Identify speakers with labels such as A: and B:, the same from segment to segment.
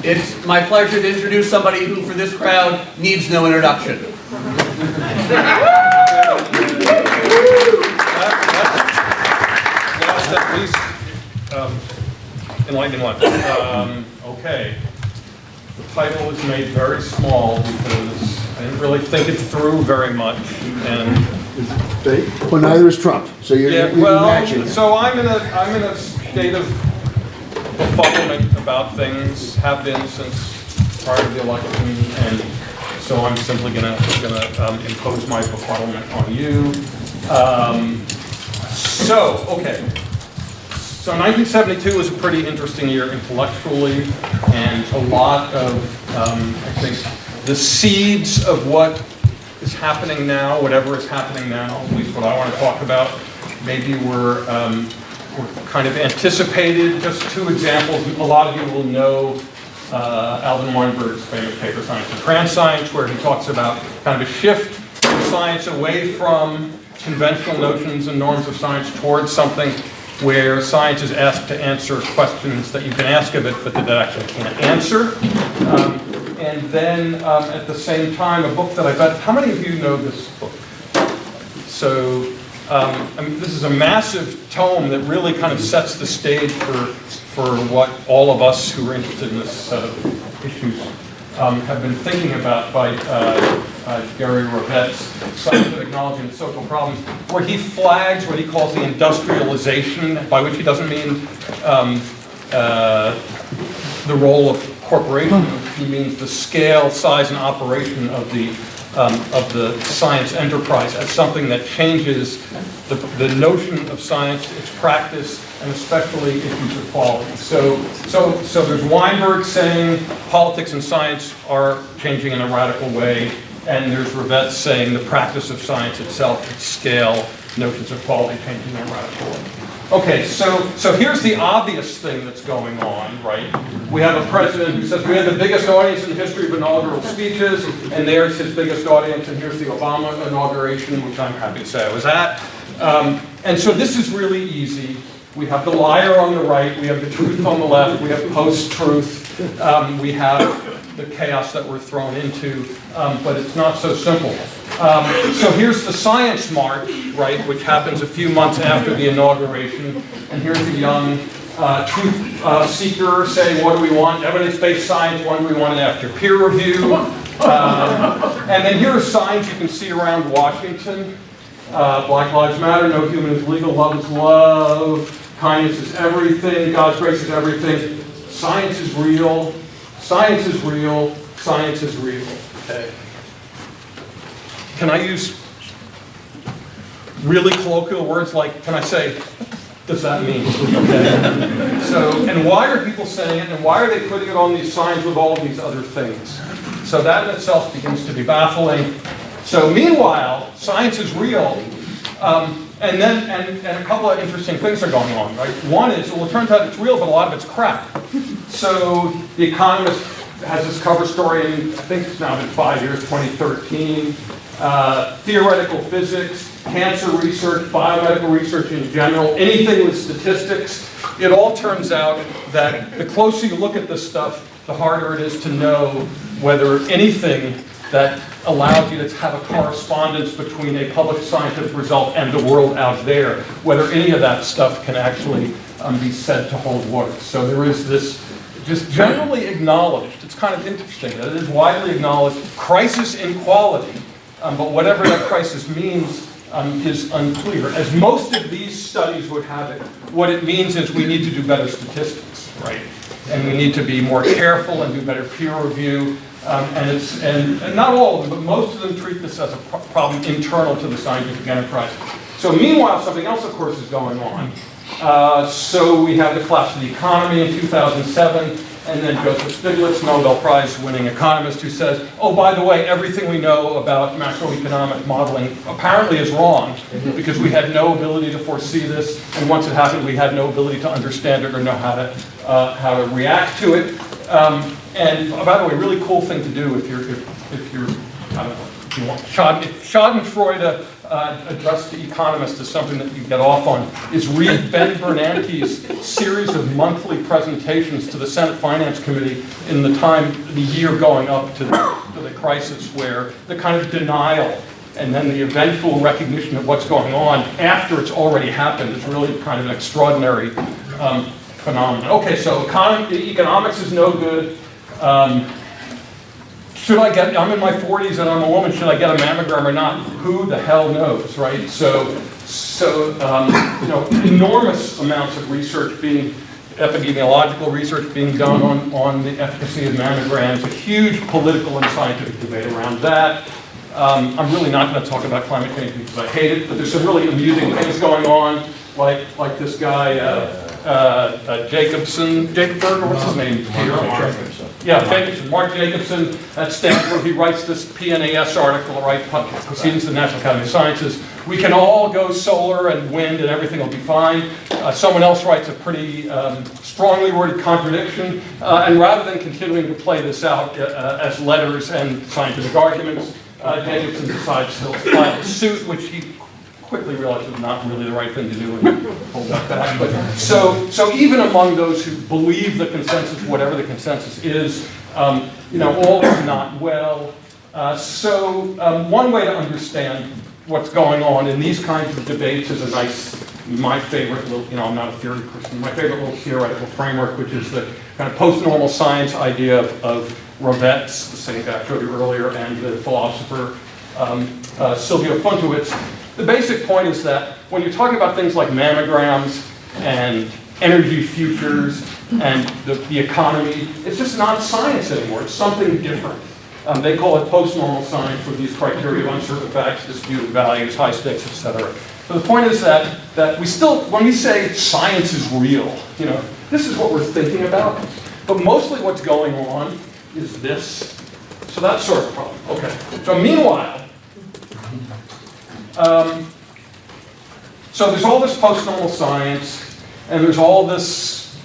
A: It's my pleasure to introduce somebody who, for this crowd, needs no introduction.
B: Last at least enlightening one. Okay. The title is made very small because I didn't really think it through very much, and
C: Well, neither is Trump, so you're matching.
B: so I'm in a state of befuddlement about things, have been since prior to the election, and so I'm simply gonna impose my befuddlement on you. Okay. So 1972 was a pretty interesting year intellectually, and a lot of, I think, the seeds of what is happening now, whatever is happening now, at least what I want to talk about, maybe were kind of anticipated. Just two examples. A lot of you will know Alvin Weinberg's famous paper, Science and Transscience, where he talks about kind of a shift in science away from conventional notions and norms of science towards something where science is asked to answer questions that you can ask of it, but that it actually can't answer. And then, at the same time, a book that I bet, how many of you know this book? So, I mean, this is a massive tome that really kind of sets the stage for what all of us who are interested in this set of issues have been thinking about, by Gary Rovet's Scientific Knowledge and Social Problems, where he flags what he calls the industrialization, by which he doesn't mean the role of corporations. He means the scale, size, and operation of the science enterprise as something that changes the notion of science, its practice, and especially issues of quality. So there's Weinberg saying politics and science are changing in a radical way, and there's Rovet saying the practice of science itself, its scale, notions of quality changing in a radical way. Okay, so here's the obvious thing that's going on, right? We have a president who says we had the biggest audience in the history of inaugural speeches, and there's his biggest audience, and here's the Obama inauguration, which I'm happy to say I was at. And so this is really easy. We have the liar on the right, we have the truth on the left, we have post-truth, we have the chaos that we're thrown into, but it's not so simple. So here's the science march, right, which happens a few months after the inauguration, and here's a young truth seeker saying, what do we want? Evidence-based science, when do we want it after? Peer review. And then here are signs you can see around Washington. Black Lives Matter, no human is legal, love is love, kindness is everything, God's grace is everything. Science is real, science is real, science is real. Okay. Can I use really colloquial words like, can I say, what does that mean? Okay. So, and why are people saying it, and why are they putting it on these signs with all of these other things? So that in itself begins to be baffling. So meanwhile, science is real, and a couple of interesting things are going on, right? One is, well, it turns out it's real, but a lot of it's crap. So The Economist has this cover story in, I think it's now been 5 years, 2013. Theoretical physics, cancer research, biomedical research in general, anything with statistics. It all turns out that the closer you look at this stuff, the harder it is to know whether anything that allows you to have a correspondence between a published scientific result and the world out there, whether any of that stuff can actually be said to hold water. So there is this just generally acknowledged, it's kind of interesting, that it is widely acknowledged, crisis in quality, but whatever that crisis means is unclear. As most of these studies would have it, what it means is we need to do better statistics, right? And we need to be more careful and do better peer review. And not all of them, but most of them treat this as a problem internal to the scientific enterprise. So meanwhile, something else, of course, is going on. So we have the collapse of the economy in 2007, and then Joseph Stiglitz, Nobel Prize winning economist, who says, oh, by the way, everything we know about macroeconomic modeling apparently is wrong, because we had no ability to foresee this, and once it happened, we had no ability to understand it or know how to react to it. And by the way, really cool thing to do if you're I don't know, if you want. Schadenfreude addressed to economists is something that you get off on, is read Ben Bernanke's series of monthly presentations to the Senate Finance Committee in the year going up to the crisis, where the kind of denial and then the eventual recognition of what's going on after it's already happened is really kind of an extraordinary phenomenon. Okay, so economics is no good. I'm in my 40s and I'm a woman, should I get a mammogram or not? Who the hell knows, right? So enormous amounts of research epidemiological research being done on the efficacy of mammograms, a huge political and scientific debate around that. I'm really not going to talk about climate change because I hate it, but there's some really amusing things going on, like this guy, Jacobson, what's his name? Mark Jacobson at Stanford. He writes this PNAS article, right? Proceedings of the National Academy of Sciences. We can all go solar and wind and everything will be fine. Someone else writes a pretty strongly worded contradiction, and rather than continuing to play this out as letters and scientific arguments, Jacobson decides to file a suit, which he quickly realized was not really the right thing to do and pulled that back. But so even among those who believe the consensus, whatever the consensus is, all is not well. One way to understand what's going on in these kinds of debates is my favorite little, I'm not a theory person, my favorite little theoretical framework, which is the kind of post-normal science idea of Rovetz, the same guy I showed you earlier, and the philosopher Silvio Fontowitz. The basic point is that when you're talking about things like mammograms and energy futures and the economy, it's just not science anymore. It's something different. They call it post-normal science with these criteria of uncertain facts, disputed values, high stakes, etc. So the point is that we still, when we say science is real, this is what we're thinking about. But mostly what's going on is this. So that's sort of a problem. Okay. So meanwhile, so there's all this post-normal science, and there's all this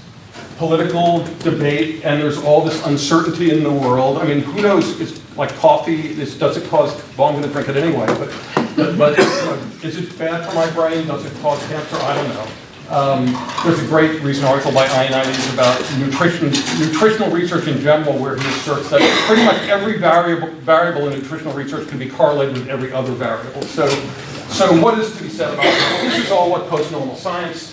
B: political debate, and there's all this uncertainty in the world. I mean, who knows? It's like coffee. Does it cause? Well, I'm going to drink it anyway. But is it bad for my brain? Does it cause cancer? I don't know. There's a great recent article by Ioannidis about nutritional research in general, where he asserts that pretty much every variable in nutritional research can be correlated with every other variable. So what is to be said about this? This is all what post-normal science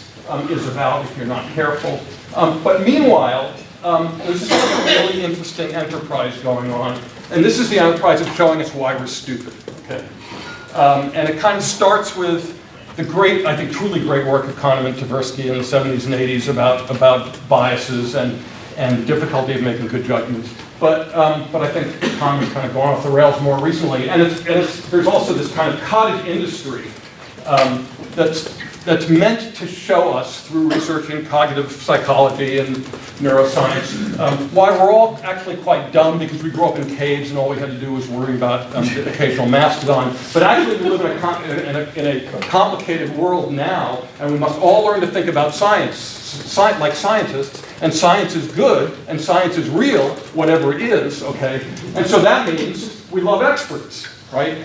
B: is about, if you're not careful. But meanwhile, there's this really interesting enterprise going on, and this is the enterprise of showing us why we're stupid. Okay, and it kind of starts with the great, I think, truly great work of Kahneman and Tversky in the 70s and 80s about biases and the difficulty of making good judgments. But I think Kahneman's kind of gone off the rails more recently. And there's also this kind of cottage industry that's meant to show us through research in cognitive psychology and neuroscience why we're all actually quite dumb because we grew up in caves and all we had to do was worry about the occasional mastodon. But actually we live in a complicated world now, and we must all learn to think about science like scientists, and science is good, and science is real, whatever it is, okay? And so that means we love experts, right?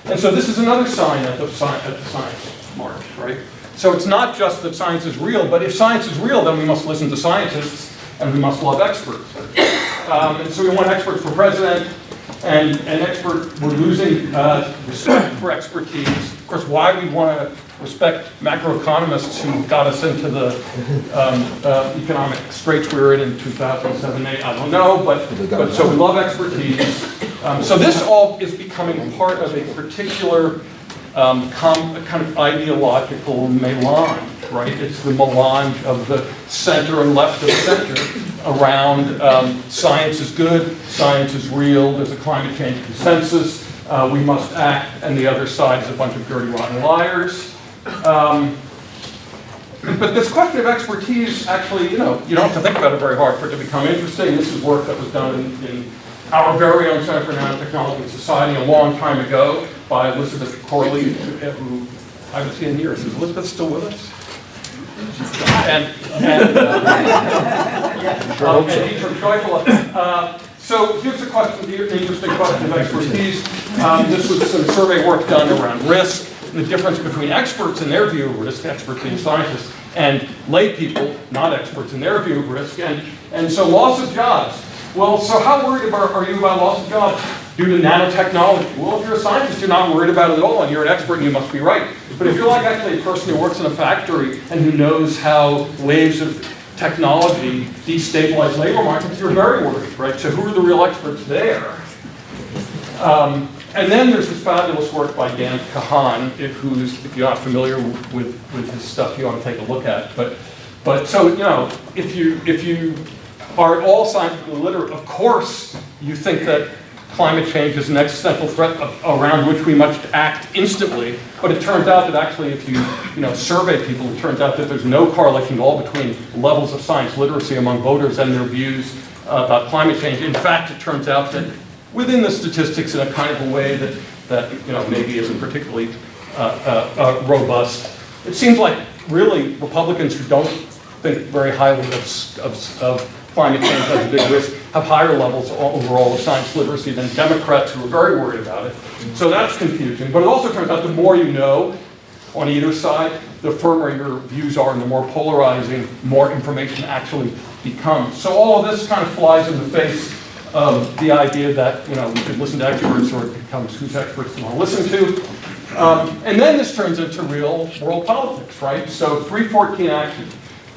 B: And so this is another sign at the science march, right? So it's not just that science is real, but if science is real, then we must listen to scientists, and we must love experts. And so we want experts for president, and we're losing respect for expertise. Of course, why we want to respect macroeconomists who got us into the economic straits we were in 2007, 8, I don't know, but so we love expertise. So this all is becoming part of a particular kind of ideological melange, right? It's the melange of the center and left of center around science is good, science is real, there's a climate change consensus, we must act, and the other side is a bunch of dirty, rotten liars. But this question of expertise, actually, you don't have to think about it very hard for it to become interesting. This is work that was done in our very own Center for Nanotechnology and Society a long time ago by Elizabeth Corley, who I haven't seen here. Is Elizabeth still with us? And Dietrich Scheufele. So here's the question, the interesting question of expertise. This was some survey work done around risk, the difference between experts in their view of risk, experts being scientists, and lay people, not experts in their view of risk, and so loss of jobs. Well, so how worried are you about loss of jobs due to nanotechnology? Well, if you're a scientist, you're not worried about it at all, and you're an expert, and you must be right. But if you're like actually a person who works in a factory and who knows how waves of technology destabilize labor markets, you're very worried, right? So who are the real experts there? And then there's this fabulous work by Dan Kahan, who's, if you're not familiar with his stuff, you ought to take a look at. But so, you know, if you are at all scientifically literate, of course you think that climate change is an existential threat around which we must act instantly. But it turns out that actually, if you survey people, it turns out that there's no correlation at all between levels of science literacy among voters and their views about climate change. In fact, it turns out that within the statistics, in a kind of a way that maybe isn't particularly robust, it seems like really Republicans who don't think very highly of climate change as a big risk have higher levels overall of science literacy than Democrats who are very worried about it. So that's confusing. But it also turns out the more you know on either side, the firmer your views are and the more polarizing more information actually becomes. So all of this kind of flies in the face of the idea that we should listen to experts, or it becomes whose experts you want to listen to. And then this turns into real world politics, right? So 314 action.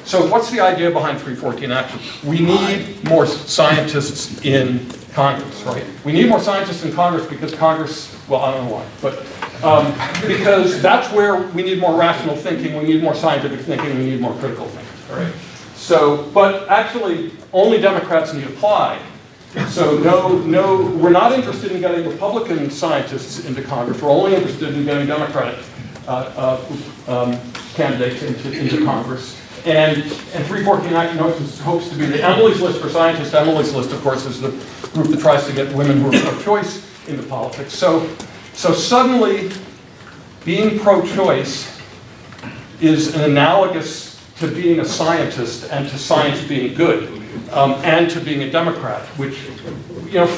B: So what's the idea behind 314 action? We need more scientists in Congress, right? We need more scientists in Congress because Congress, well, I don't know why, but because that's where we need more rational thinking, we need more scientific thinking, we need more critical thinking, all right? So, but actually, only Democrats need apply. So no, we're not interested in getting Republican scientists into Congress. We're only interested in getting Democratic candidates into Congress. And 314 Action hopes to be the Emily's List for scientists. Emily's List, of course, is the group that tries to get women who are pro-choice into politics. So suddenly, being pro-choice is an analogous to being a scientist and to science being good, and to being a Democrat, which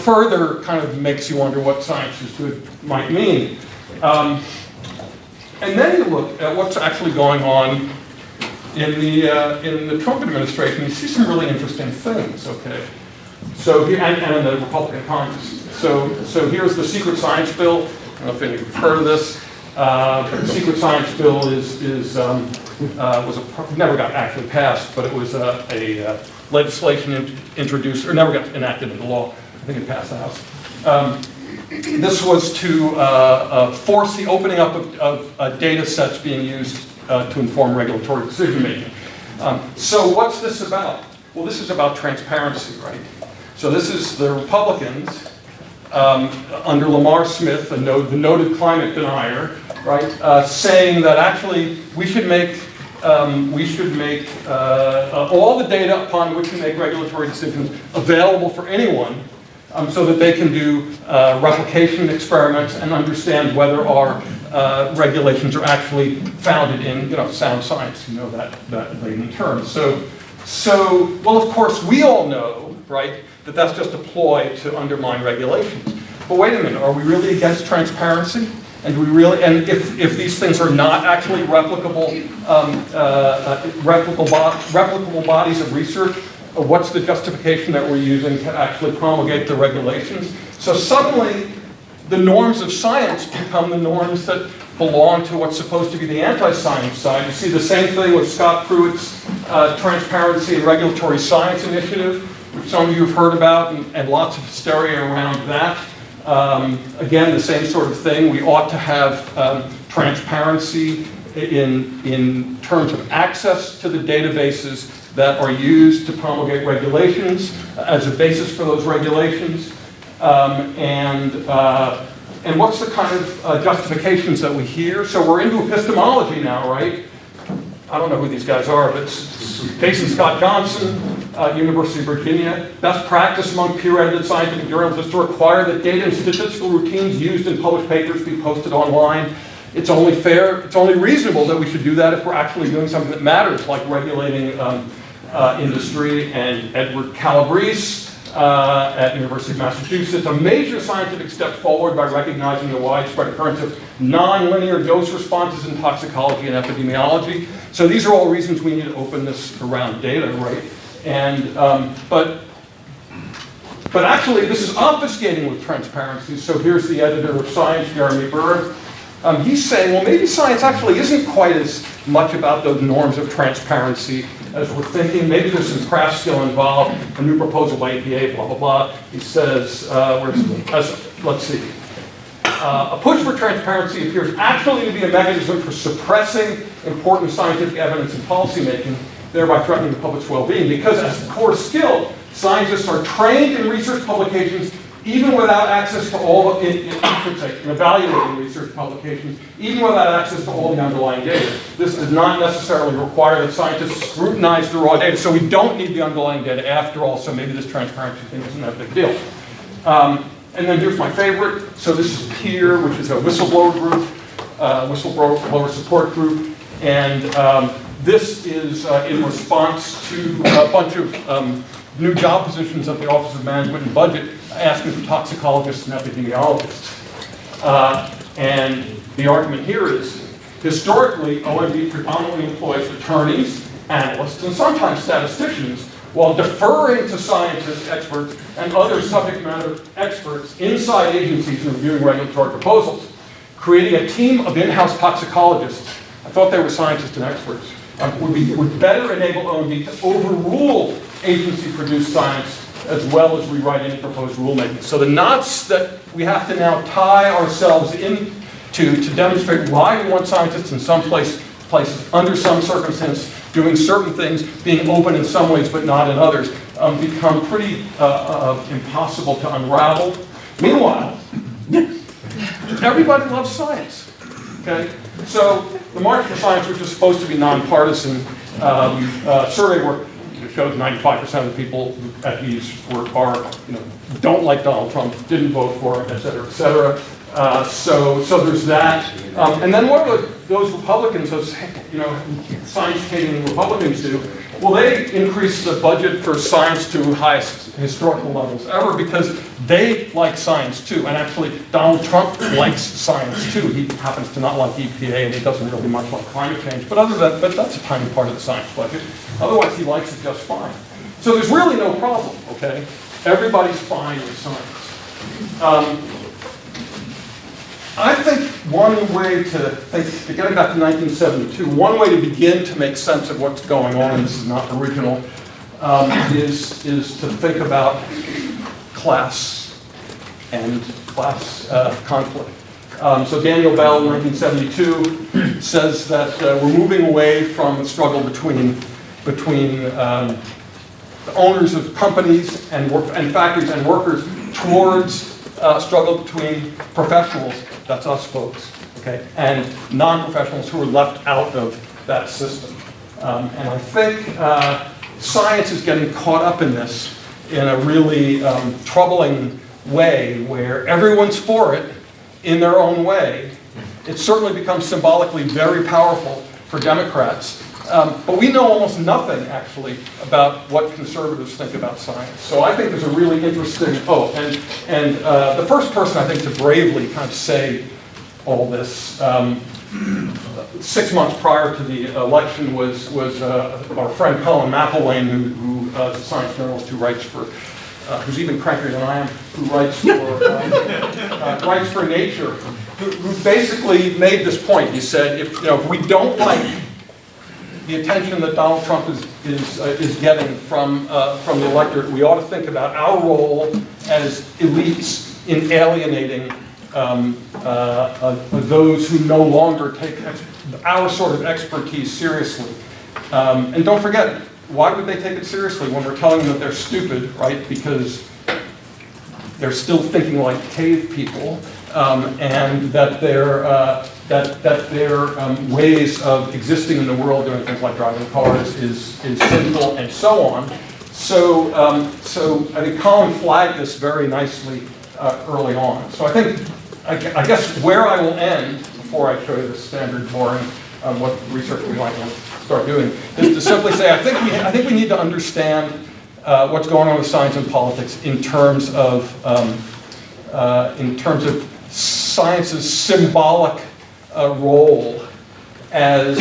B: further kind of makes you wonder what science is good might mean. And then you look at what's actually going on in the Trump administration. You see some really interesting things. Okay, so here, and in the Republican Congress. So here's the Secret Science Bill. I don't know if any of you've heard of this. The Secret Science Bill never got actually passed, but it was a legislation introduced, or never got enacted into law. I think it passed the House. This was to force the opening up of data sets being used to inform regulatory decision making. So what's this about? Well, this is about transparency, right? So this is the Republicans under Lamar Smith, the noted climate denier, right, saying that actually we should make all the data upon which we make regulatory decisions available for anyone, so that they can do replication experiments and understand whether our regulations are actually founded in sound science. You know that layman term. So well, of course, we all know, right, that that's just a ploy to undermine regulations. But wait a minute, are we really against transparency? And do we really? And if these things are not actually replicable bodies of research, what's the justification that we're using to actually promulgate the regulations? So suddenly, the norms of science become the norms that belong to what's supposed to be the anti-science side. You see the same thing with Scott Pruitt's Transparency and Regulatory Science Initiative, which some of you have heard about, and lots of hysteria around that. Again, the same sort of thing. We ought to have transparency in terms of access to the databases that are used to promulgate regulations as a basis for those regulations. And what's the kind of justifications that we hear? So we're into epistemology now, right? I don't know who these guys are, but it's Jason Scott Johnson, University of Virginia. Best practice among peer-edited scientific journals is to require that data and statistical routines used in published papers be posted online. It's only fair, it's only reasonable that we should do that if we're actually doing something that matters, like regulating industry. And Edward Calabrese, at University of Massachusetts, a major scientific step forward by recognizing the widespread occurrence of nonlinear dose responses in toxicology and epidemiology. So these are all reasons we need to open this around data, right? And, but actually, this is obfuscating with transparency. So here's the editor of Science, Jeremy Berg. He's saying, well, maybe science actually isn't quite as much about those norms of transparency as we're thinking. Maybe there's some craft skill involved, a new proposal by EPA, blah, blah, blah. He says, let's see. A push for transparency appears actually to be a mechanism for suppressing important scientific evidence in policymaking, thereby threatening the public's well-being, because as a core skill, scientists are trained in research publications even without access to all, in evaluating research publications, even without access to all the underlying data. This does not necessarily require that scientists scrutinize the raw data, so we don't need the underlying data after all, so maybe this transparency thing isn't that big a deal. And then here's my favorite. So this is PEER, which is a whistleblower group, whistleblower support group, and this is in response to a bunch of new job positions at the Office of Management and Budget, asking for toxicologists and epidemiologists. And the argument here is, historically, OMB predominantly employs attorneys, analysts, and sometimes statisticians, while deferring to scientists, experts, and other subject matter experts inside agencies reviewing regulatory proposals. Creating a team of in-house toxicologists, I thought they were scientists and experts, would better enable OMB to overrule agency-produced science as well as rewrite any proposed rulemaking. So the knots that we have to now tie ourselves into to demonstrate why we want scientists in some places, under some circumstance, doing certain things, being open in some ways but not in others, become pretty impossible to unravel. Meanwhile, everybody loves science. Okay? So the March for Science, which is supposed to be nonpartisan, survey work shows 95% of the people at these don't like Donald Trump, didn't vote for him, et cetera, et cetera. So there's that. And then what do those Republicans, those science-hating Republicans do? Well, they increase the budget for science to highest historical levels ever because they like science too. And actually, Donald Trump likes science too. He happens to not like EPA, and he doesn't really much like climate change. But that's a tiny part of the science budget. Otherwise, he likes it just fine. So there's really no problem. Okay, everybody's fine with science. I think one way to getting back to 1972, one way to begin to make sense of what's going on, and this is not original, is to think about class and class conflict. So Daniel Bell in 1972 says that we're moving away from the struggle between the owners of companies and factories and workers towards struggle between professionals, that's us folks, okay, and non-professionals who are left out of that system. And I think science is getting caught up in this in a really troubling way where everyone's for it in their own way. It certainly becomes symbolically very powerful for Democrats. But we know almost nothing, actually, about what conservatives think about science. So I think there's a really interesting, the first person, I think, to bravely kind of say all this 6 months prior to the election was our friend Colin McElwain, who is a science journalist who writes for, who's even crankier than I am, who writes for Nature, who basically made this point. He said, if we don't like the attention that Donald Trump is getting from the electorate, we ought to think about our role as elites in alienating those who no longer take our sort of expertise seriously. And don't forget, why would they take it seriously when we're telling them that they're stupid, right? Because they're still thinking like cave people, and that their ways of existing in the world, doing things like driving cars, is sinful, and so on. So I think Colin flagged this very nicely early on. So I guess where I will end before I show you the standard boring what research we might want to start doing is to simply say I think we need to understand what's going on with science and politics in terms of science's symbolic role as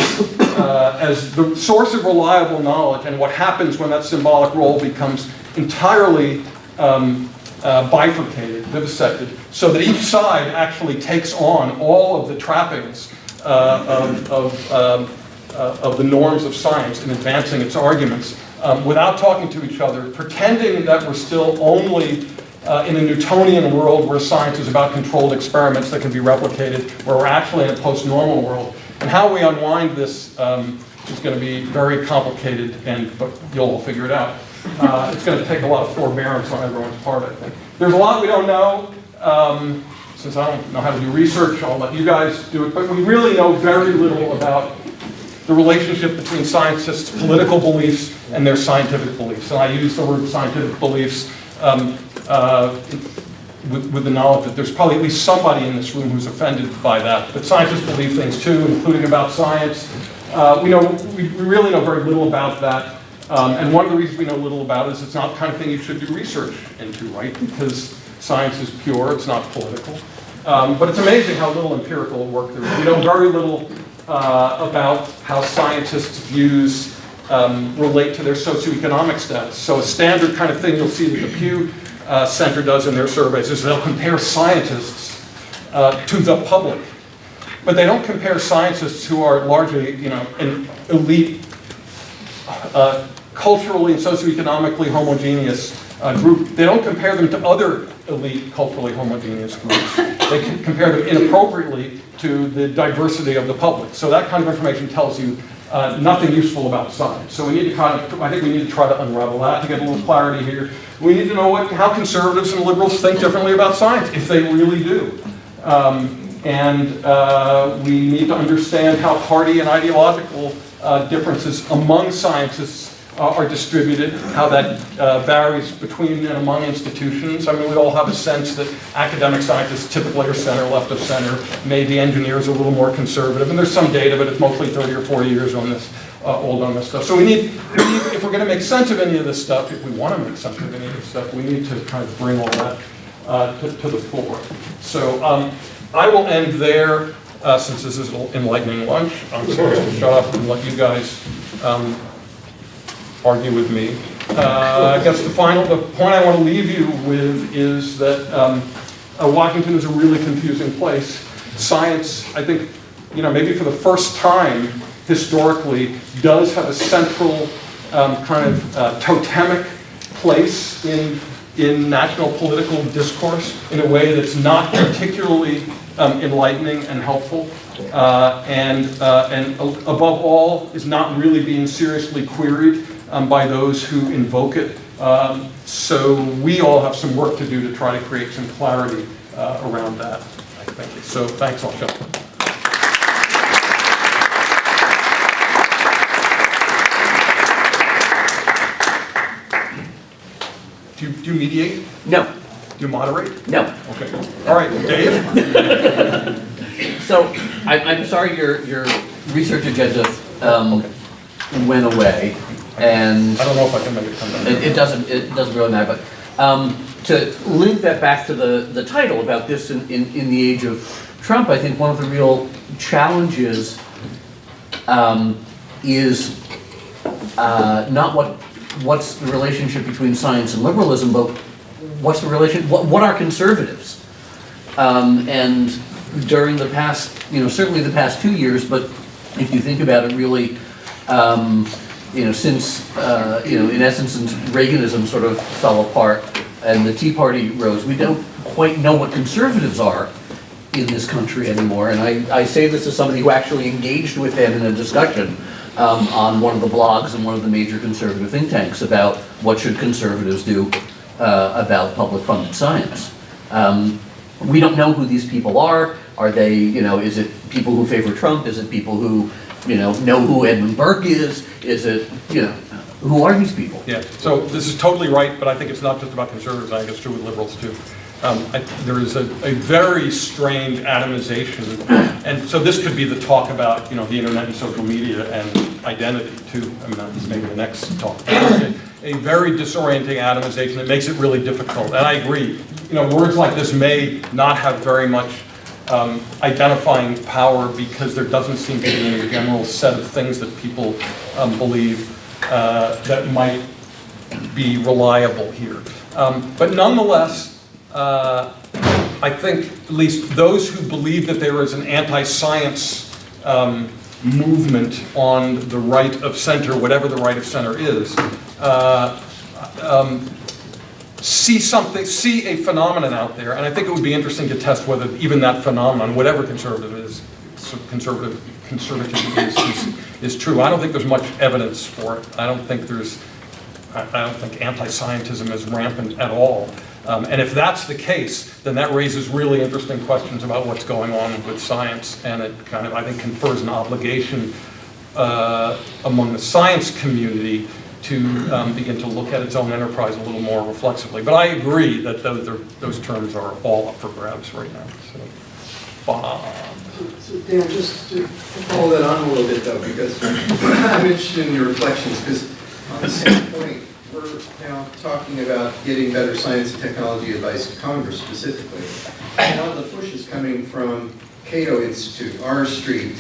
B: the source of reliable knowledge, and what happens when that symbolic role becomes entirely bifurcated, vivisected, so that each side actually takes on all of the trappings of the norms of science in advancing its arguments without talking to each other, pretending that we're still only in a Newtonian world where science is about controlled experiments that can be replicated, where we're actually in a post-normal world. And how we unwind this is going to be very complicated, but you'll all figure it out. It's going to take a lot of forbearance on everyone's part, I think. There's a lot we don't know. Since I don't know how to do research, I'll let you guys do it. But we really know very little about the relationship between scientists' political beliefs and their scientific beliefs. And I use the word scientific beliefs with the knowledge that there's probably at least somebody in this room who's offended by that. But scientists believe things too, including about science. We really know very little about that. And one of the reasons we know little about it is it's not the kind of thing you should do research into, right? Because science is pure, it's not political. But it's amazing how little empirical work there is. We know very little about how scientists' views relate to their socioeconomic status. So a standard kind of thing you'll see that the Pew Center does in their surveys is they'll compare scientists to the public. But they don't compare scientists who are largely, an elite, culturally and socioeconomically homogeneous group. They don't compare them to other elite, culturally homogeneous groups. They can compare them inappropriately to the diversity of the public. So that kind of information tells you nothing useful about science. So we need to I think we need to try to unravel that to get a little clarity here. We need to know how conservatives and liberals think differently about science, if they really do. We need to understand how party and ideological differences among scientists are distributed, how that varies between and among institutions. I mean, we all have a sense that academic scientists typically are center, left of center, maybe engineers are a little more conservative, and there's some data, but it's mostly 30 or 40 years on this, old on this stuff. So we need, if we're gonna make sense of any of this stuff, if we wanna make sense of any of this stuff, we need to kind of bring all that to the fore. So I will end there, since this is an enlightening lunch. I'm supposed to shut up and let you guys argue with me. I guess the point I want to leave you with is that Washington is a really confusing place. Science, I think, maybe for the first time historically, does have a central kind of totemic place in national political discourse in a way that's not particularly enlightening and helpful, and above all is not really being seriously queried by those who invoke it. So we all have some work to do to try to create some clarity around that, I think. So thanks, I'll shut up. Do you mediate?
A: No.
B: Do you moderate?
A: No.
B: Okay. All right, Dave?
A: So I'm sorry your research agenda went away, and
B: I don't know if I can make it come back.
A: it doesn't really matter. But to link that back to the title about this in the age of Trump, I think one of the real challenges is not what's the relationship between science and liberalism, but what's the relation? What are conservatives? And during the past, certainly the past 2 years, but if you think about it, really, since in essence, since Reaganism sort of fell apart and the Tea Party rose, we don't quite know what conservatives are in this country anymore. And I say this as somebody who actually engaged with them in a discussion on one of the blogs in one of the major conservative think tanks about what should conservatives do about public funded science. We don't know who these people are. Are they, is it people who favor Trump? Is it people who, know who Edmund Burke is? Is it, who are these people?
B: Yeah, so this is totally right, but I think it's not just about conservatives, I think it's true with liberals too. There is a very strange atomization, and so this could be the talk about, the internet and social media and identity too. I mean, that's maybe the next talk. a very disorienting atomization that makes it really difficult. And I agree. Words like this may not have very much identifying power because there doesn't seem to be a general set of things that people believe that might be reliable here. But nonetheless, I think at least those who believe that there is an anti-science movement on the right of center, whatever the right of center is, see a phenomenon out there, and I think it would be interesting to test whether even that phenomenon, whatever conservatism is true. I don't think there's much evidence for it. I don't think anti-scientism is rampant at all. And if that's the case, then that raises really interesting questions about what's going on with science, and it kind of, I think, confers an obligation among the science community to begin to look at its own enterprise a little more reflexively. But I agree that those terms are all up for grabs right now. So, Bob.
D: So Dan, just to follow that on a little bit though, because I'm interested in your reflections, because on the same point, we're now talking about getting better science and technology advice to Congress specifically. A lot of the push is coming from Cato Institute, R Street,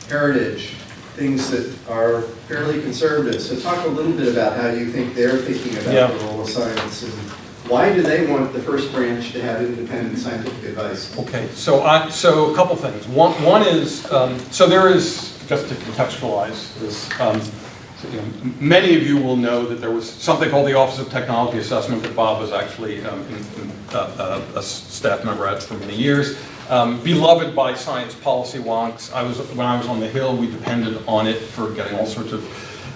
D: Heritage, things that are fairly conservative. So talk a little bit about how you think they're thinking about the role of science, and why do they want the first branch to have independent scientific advice?
B: Okay, so a couple things. One is, so there is, just to contextualize this, many of you will know that there was something called the Office of Technology Assessment that Bob was actually a staff member at for many years. Beloved by science policy wonks. When I was on the Hill, we depended on it for getting all sorts of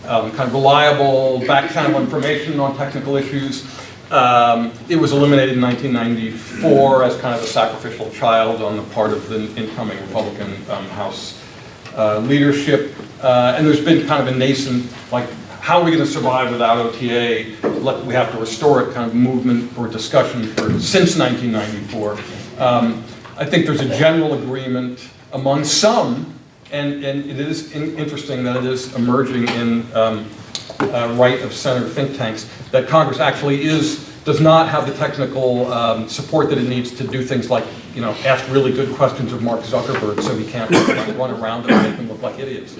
B: kind of reliable back channel information on technical issues. It was eliminated in 1994 as kind of a sacrificial child on the part of the incoming Republican House leadership. And there's been kind of a nascent, like, how are we going to survive without OTA? We have to restore it kind of movement or discussion since 1994. I think there's a general agreement among some, and it is interesting that it is emerging in right of center think tanks, that Congress actually does not have the technical support that it needs to do things like, ask really good questions of Mark Zuckerberg so he can't run around them and make them look like idiots.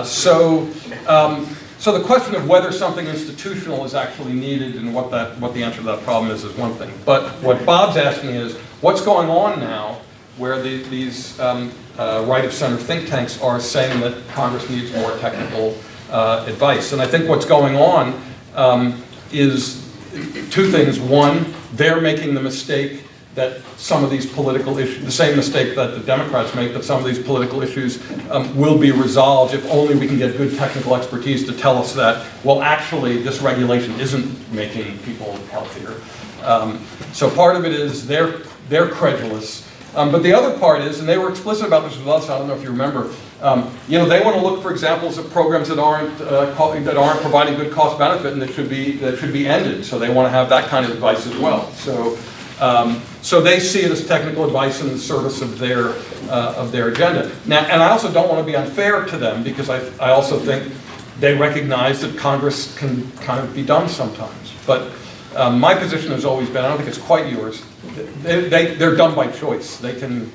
B: So the question of whether something institutional is actually needed and what the answer to that problem is one thing. But what Bob's asking is, what's going on now where these right of center think tanks are saying that Congress needs more technical advice? And I think what's going on is two things. One, they're making the mistake that some of these political issues, the same mistake that the Democrats make, that some of these political issues will be resolved if only we can get good technical expertise to tell us that, well, actually, this regulation isn't making people healthier. So part of it is they're credulous. But the other part is, and they were explicit about this with us, I don't know if you remember, they want to look for examples of programs that aren't providing good cost benefit and that should be ended. So they want to have that kind of advice as well. So they see it as technical advice in the service of their agenda. Now, and I also don't want to be unfair to them, because I also think they recognize that Congress can kind of be dumb sometimes. But my position has always been, I don't think it's quite yours, they're dumb by choice. They can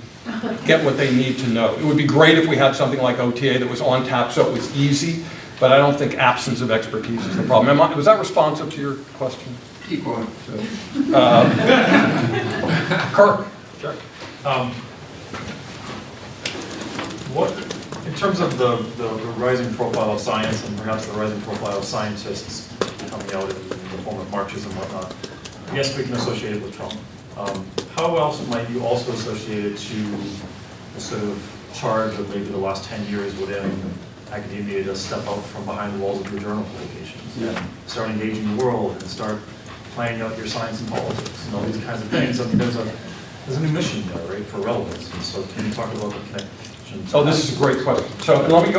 B: get what they need to know. It would be great if we had something like OTA that was on tap so it was easy, but I don't think absence of expertise is the problem. Was that responsive to your question?
D: Keep going.
B: Kirk.
E: Sure. What, in terms of the rising profile of science and perhaps the rising profile of scientists coming out in the form of marches and whatnot, yes, we can associate it with Trump. How else might you also associate it to the sort of charge of maybe the last 10 years within academia to step out from behind the walls of your journal publications and start engaging the world and start playing out your science and politics and all these kinds of things? I mean, there's a new mission there, right, for relevance. And so can you talk about the connection?
B: Oh, this is a great question. So let me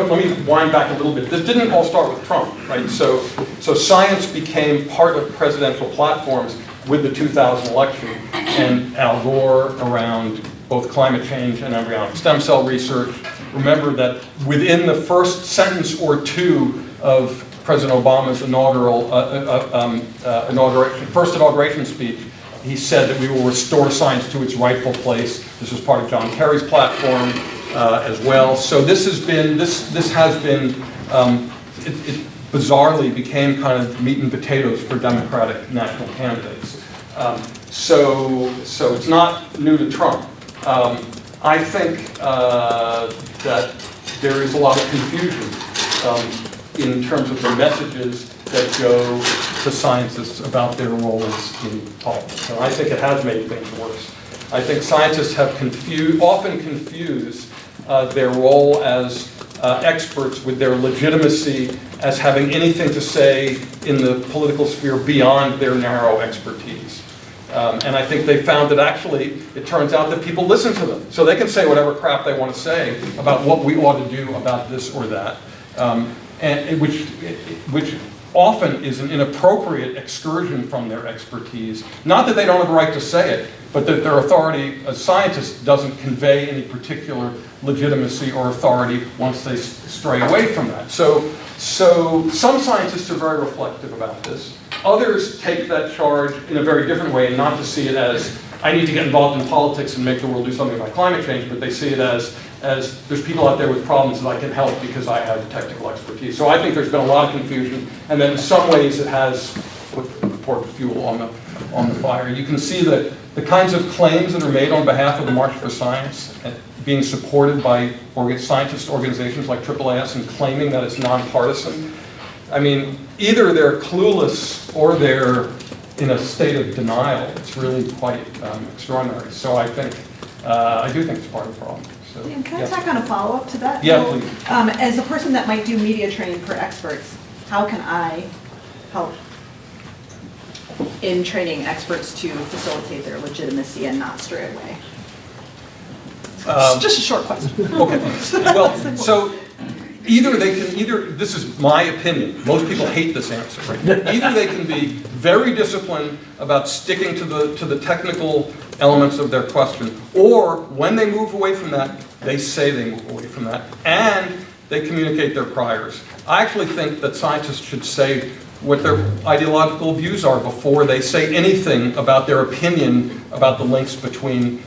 B: wind back a little bit. This didn't all start with Trump, right? So science became part of presidential platforms with the 2000 election, and Al Gore around both climate change and embryonic stem cell research. Remember that within the first sentence or two of President Obama's first inauguration speech, he said that we will restore science to its rightful place. This was part of John Kerry's platform as well. So this has been, it bizarrely became kind of meat and potatoes for Democratic national candidates. So it's not new to Trump. I think that there is a lot of confusion in terms of the messages that go to scientists about their roles in politics. And I think it has made things worse. I think scientists have often confused their role as experts with their legitimacy as having anything to say in the political sphere beyond their narrow expertise. And I think they found that actually it turns out that people listen to them. So they can say whatever crap they want to say about what we ought to do about this or that, and which often is an inappropriate excursion from their expertise. Not that they don't have a right to say it, but that their authority as scientists doesn't convey any particular legitimacy or authority once they stray away from that. So some scientists are very reflective about this. Others take that charge in a very different way, and not to see it as, I need to get involved in politics and make the world do something about climate change, but they see it as there's people out there with problems that I can help because I have technical expertise. So I think there's been a lot of confusion, and then in some ways it has poured fuel on the fire. You can see that the kinds of claims that are made on behalf of the March for Science being supported by scientist organizations like AAAS and claiming that it's nonpartisan. I mean, either they're clueless or they're in a state of denial. It's really quite extraordinary. So I do think it's part of the problem. So,
F: And can I tack on a follow-up to that?
B: Yeah,
F: So,
B: please.
F: as a person that might do media training for experts, how can I help in training experts to facilitate their legitimacy and not stray away? Just a short question.
B: Okay. Well, so either this is my opinion, most people hate this answer, right? Either they can be very disciplined about sticking to the technical elements of their question, or when they move away from that, they say they move away from that, and they communicate their priors. I actually think that scientists should say what their ideological views are before they say anything about their opinion about the links between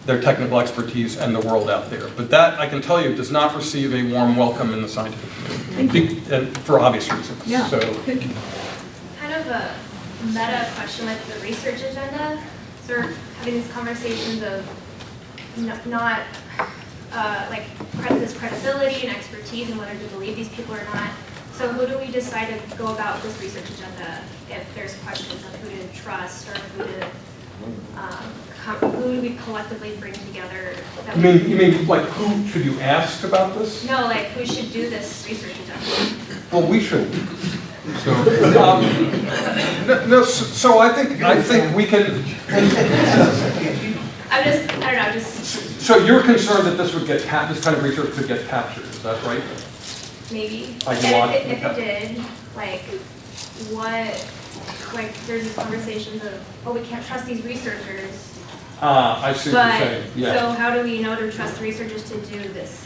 B: their technical expertise and the world out there. But that, I can tell you, does not receive a warm welcome in the scientific community. And for obvious reasons.
F: Yeah.
B: So,
G: Kind of a meta question like the research agenda. So we're having these conversations of not this credibility and expertise and whether to believe these people or not. So who do we decide to go about this research agenda if there's questions of who to trust or who do we collectively bring together?
B: you mean like who should you ask about this?
G: No, like who should do this research agenda?
B: Well, we should. So, so I think we can.
G: I don't know, just
B: So you're concerned that this kind of research could get captured? Is that right?
G: maybe.
B: Ideological
G: And if it did, there's these conversations of, we can't trust these researchers.
B: I see what you're saying.
G: So
B: Yeah.
G: how do we know to trust the researchers to do this,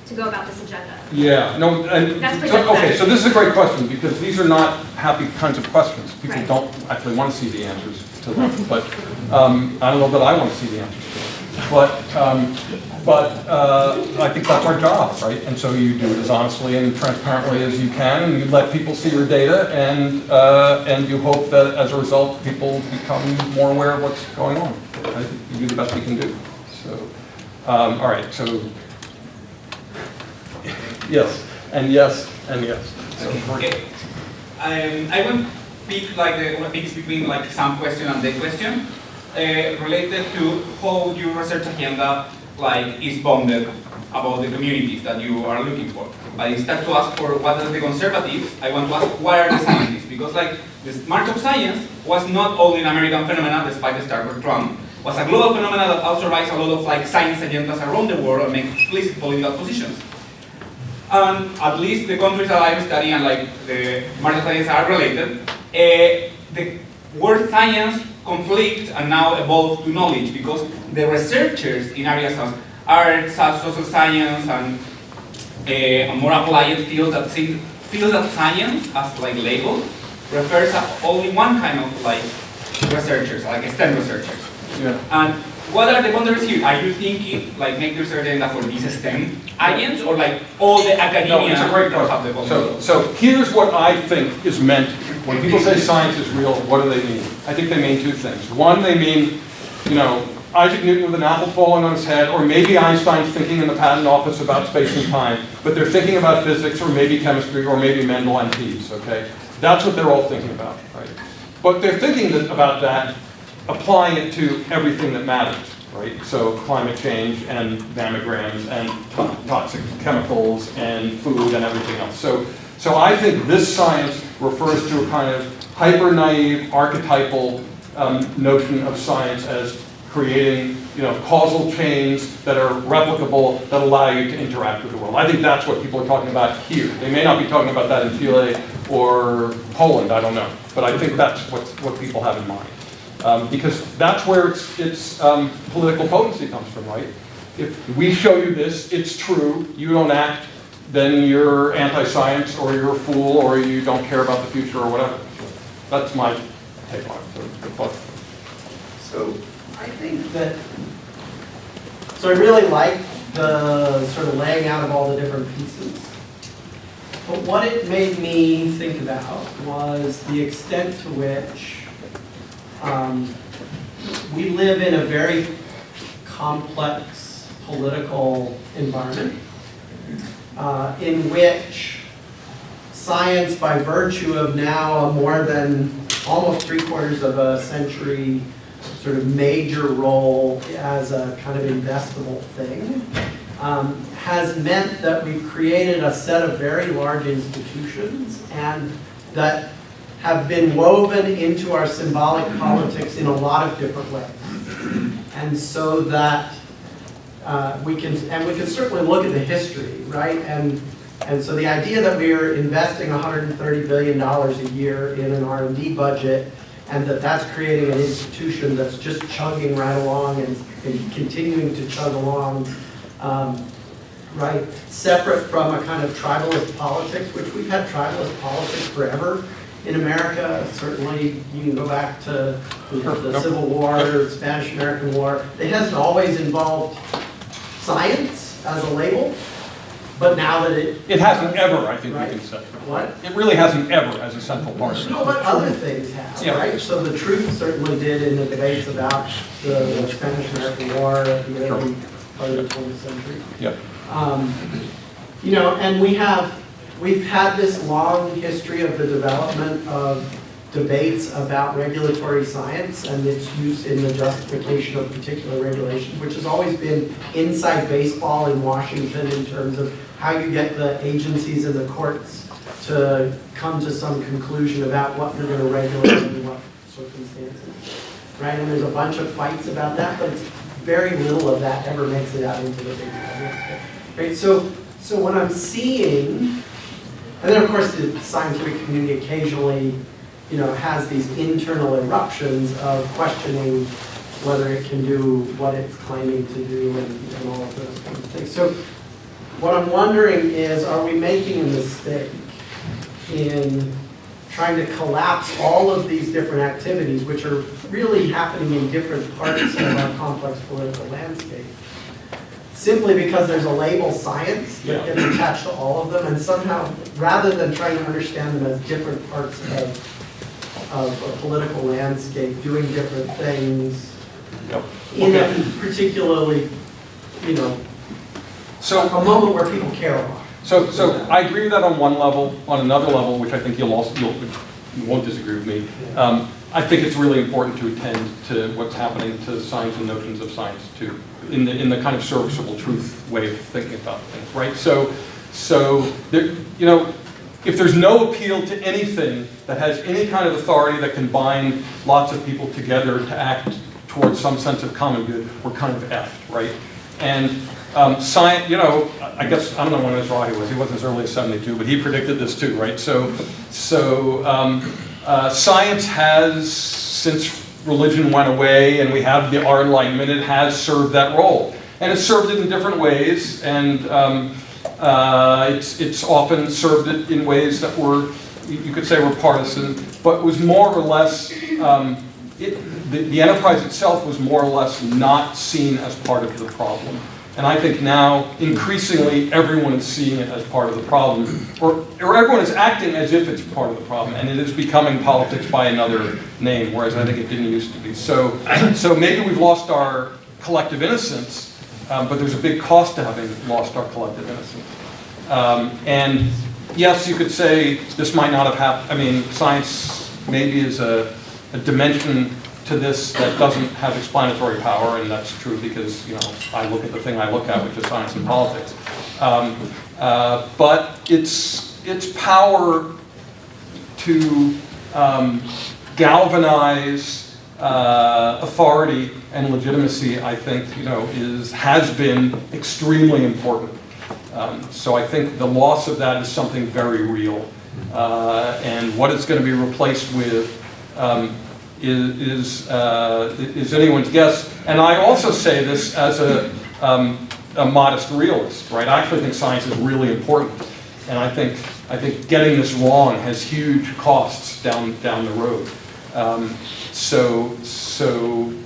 G: to go about this agenda?
B: Yeah. No. And
G: That's
B: okay. So this is a great question because these are not happy kinds of questions. People
G: Right.
B: don't actually want to see the answers to them. But I don't know that I want to see the answers to them. But I think that's our job, right? And so you do it as honestly and transparently as you can, and you let people see your data, and you hope that as a result, people become more aware of what's going on. I think you do the best you can do. So, all right. So, yes, and yes, and yes. So,
H: Okay. I want to pick between some question and the question related to how your research agenda is bounded about the communities that you are looking for. But instead to ask for what are the conservatives, I want to ask what are the scientists, because the March of Science was not only an American phenomenon, despite the start with Trump. It was a global phenomenon that also raised a lot of science agendas around the world and make explicit political positions. And at least the countries that I'm studying and the March of Science are related. The word science conflict and now evolved to knowledge because the researchers in areas of arts, social science, and more applied fields that field of science as like label refers to only one kind of like researchers, like STEM researchers.
B: Yeah.
H: And what are the boundaries here? Are you thinking like make the research agenda for these STEM agents or like all the academia?
B: No, it's a great
H: that have the
B: question.
H: boundaries?
B: So here's what I think is meant. When people say science is real, what do they mean? I think they mean two things. One, they mean, you know, Isaac Newton with an apple falling on his head, or maybe Einstein's thinking in the patent office about space and time, but they're thinking about physics, or maybe chemistry, or maybe Mendel and peas, okay? That's what they're all thinking about, right? But they're thinking about that, applying it to everything that matters, right? So climate change and mammograms and toxic chemicals and food and everything else. So I think this science refers to a kind of hyper-naive, archetypal notion of science as creating, you know, causal chains that are replicable, that allow you to interact with the world. I think that's what people are talking about here. They may not be talking about that in Chile or Poland, I don't know. But I think that's what people have in mind. Because that's where its political potency comes from, right? If we show you this, it's true, you don't act, then you're anti-science, or you're a fool, or you don't care about the future, or whatever. That's my take on it.
D: So,
I: I think that, so I really like the sort of laying out of all the different pieces. But what it made me think about was the extent to which we live in a very complex political environment in which science, by virtue of now a more than almost 3/4 of a century sort of major role as a kind of investable thing, has meant that we've created a set of very large institutions and that have been woven into our symbolic politics in a lot of different ways. And so that we can certainly look at the history, right? And so the idea that we are investing $130 billion a year in an R&D budget, and that's creating an institution that's just chugging right along and continuing to chug along, right? Separate from a kind of tribalist politics, which we've had tribalist politics forever in America. Certainly, you can go back to the Civil War, the Spanish-American War. It hasn't always involved science as a label, but now that
B: it hasn't ever, I think
I: right?
B: we can say.
I: What?
B: It really hasn't ever as a central part of it.
I: No, but other things have,
B: Yeah.
I: right? So the truth certainly did in the debates about the Spanish-American War at the early part of the 20th century.
B: Yeah.
I: You know, and we've had this long history of the development of debates about regulatory science and its use in the justification of particular regulations, which has always been inside baseball in Washington in terms of how you get the agencies and the courts to come to some conclusion about what you're going to regulate and in what circumstances, right? And there's a bunch of fights about that, but it's very little of that ever makes it out into the big public, right? So what I'm seeing, and then of course the scientific community occasionally, you know, has these internal eruptions of questioning whether it can do what it's claiming to do and all of those kinds of things. So what I'm wondering is, are we making a mistake in trying to collapse all of these different activities, which are really happening in different parts of our complex political landscape, simply because there's a label science that gets attached to all of them, and somehow, rather than trying to understand them as different parts of a political landscape doing different things in a particularly, you know,
B: So
I: a moment where people care a lot.
B: So I agree with that on one level. On another level, which I think you won't disagree with me, I think it's really important to attend to what's happening to science and notions of science too, in the kind of serviceable truth way of thinking about things, right? So there, you know, if there's no appeal to anything that has any kind of authority that can bind lots of people together to act towards some sense of common good, we're kind of effed, right? And science, you know, I guess, I don't know when Mizrahi was, he wasn't as early as 72, but he predicted this too, right? So science has, since religion went away and we have our Enlightenment, it has served that role. And it's served it in different ways, and It's often served it in ways that were, you could say, were partisan, but was more or less, the enterprise itself was more or less not seen as part of the problem. And I think now, increasingly, everyone is seeing it as part of the problem, or everyone is acting as if it's part of the problem, and it is becoming politics by another name, whereas I think it didn't used to be. So maybe we've lost our collective innocence, but there's a big cost to having lost our collective innocence. And yes, you could say this might not have happened. I mean, science maybe is a dimension to this that doesn't have explanatory power, and that's true because, you know, I look at the thing I look at, which is science and politics. But its power to galvanize authority and legitimacy, I think, you know, has been extremely important. So I think the loss of that is something very real, and what it's going to be replaced with is anyone's guess. And I also say this as a modest realist, right? I actually think science is really important, and I think getting this wrong has huge costs down the road. So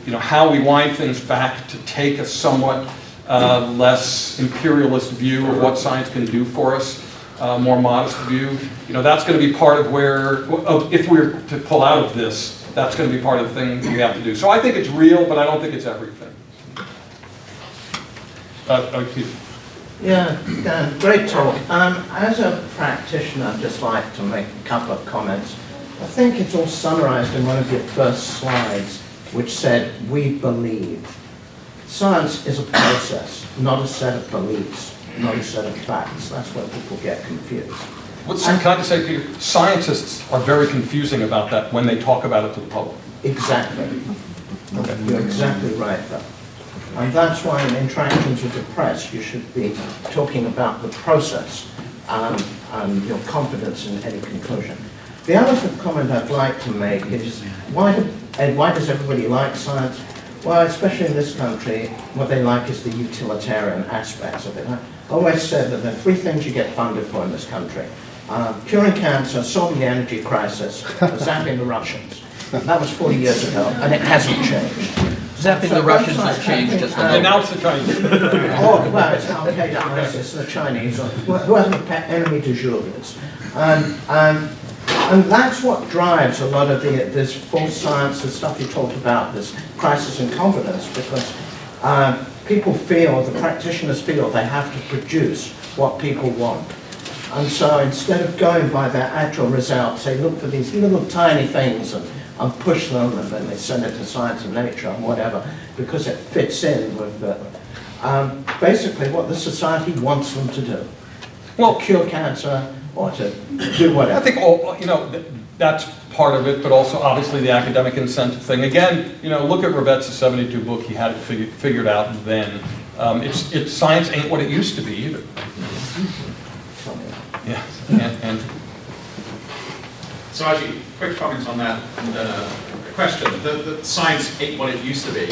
B: you know, how we wind things back to take a somewhat less imperialist view of what science can do for us, more modest view, you know, that's going to be part of where, if we're to pull out of this, that's going to be part of the thing we have to do. So I think it's real, but I don't think it's everything.
J: Yeah, Dan, great talk. As a practitioner, I'd just like to make a couple of comments. I think it's all summarized in one of your first slides, which said, we believe. Science is a process, not a set of beliefs, not a set of facts. That's where people get confused.
B: Can I just say to you, scientists are very confusing about that when they talk about it to the public.
J: Exactly. Okay. You're exactly right, though. And that's why in interactions with the press, you should be talking about the process and your confidence in any conclusion. The other comment I'd like to make is, why does everybody like science? Well, especially in this country, what they like is the utilitarian aspects of it. I always said that there are three things you get funded for in this country. Curing cancer, solving the energy crisis, zapping the Russians. That was 40 years ago, and it hasn't changed.
A: Zapping the Russians has changed just a little.
B: And now it's the Chinese.
J: Oh, well, it's Al-Qaeda, ISIS, the Chinese, or whoever the enemy du jour is. And that's what drives a lot of this false science, the stuff you talked about, this crisis in confidence, because people feel, the practitioners feel, they have to produce what people want. And so instead of going by their actual results, they look for these little tiny things and push them, and then they send it to Science and Nature and whatever, because it fits in with basically what the society wants them to do. Well, to cure cancer or to do whatever.
B: I think, you know, that's part of it, but also obviously the academic incentive thing. Again, you know, look at Revet's 72 book. He had it figured out then. It's science ain't what it used to be either. Yeah, and
K: so actually, quick comment on that, and then a question. The science ain't what it used to be.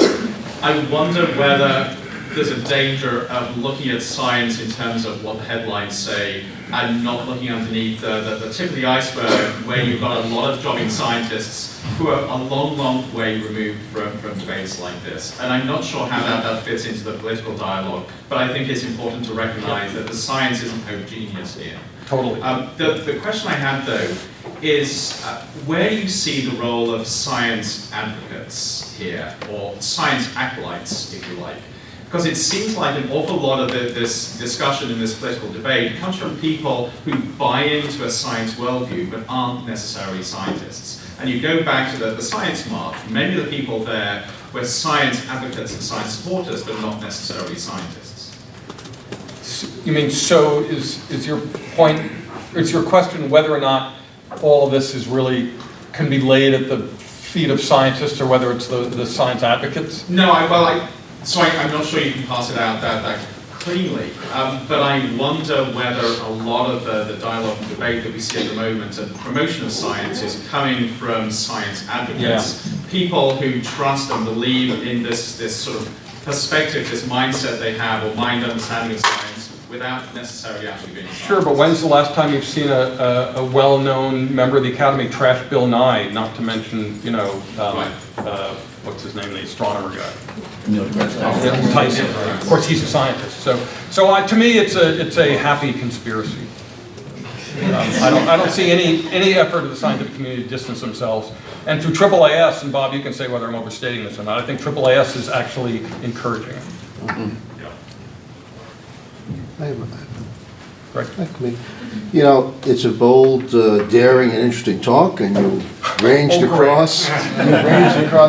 K: I wonder whether there's a danger of looking at science in terms of what the headlines say and not looking underneath the tip of the iceberg, where you've got a lot of jobbing scientists who are a long, long way removed from debates like this. And I'm not sure how that fits into the political dialogue, but I think it's important to recognize that the science isn't homogeneous here.
B: Totally.
K: The question I have, though, is where do you see the role of science advocates here, or science acolytes, if you like? Because it seems like an awful lot of this discussion in this political debate comes from people who buy into a science worldview but aren't necessarily scientists. And you go back to the science march, many of the people there were science advocates and science supporters, but not necessarily scientists.
B: You mean, so is your point, is your question whether or not all of this is really, can be laid at the feet of scientists, or whether it's the science advocates?
K: No, I'm not sure you can pass it out that cleanly, but I wonder whether a lot of the dialogue and debate that we see at the moment and promotion of science is coming from science advocates, people who trust and believe in this sort of perspective, this mindset they have, or mind understanding of science, without necessarily actually being a scientist.
B: Sure, but when's the last time you've seen a well-known member of the Academy trash Bill Nye, not to mention, you know, what's his name, the astronomer guy?
A: Neil deGrasse Tyson.
B: Tyson. Of course, he's a scientist. So to me, it's a happy conspiracy. I don't see any effort of the scientific community to distance themselves. And through AAAS, and Bob, you can say whether I'm overstating this or not, I think AAAS is actually encouraging it. Right.
C: You know, it's a bold, daring, and interesting talk, and you ranged across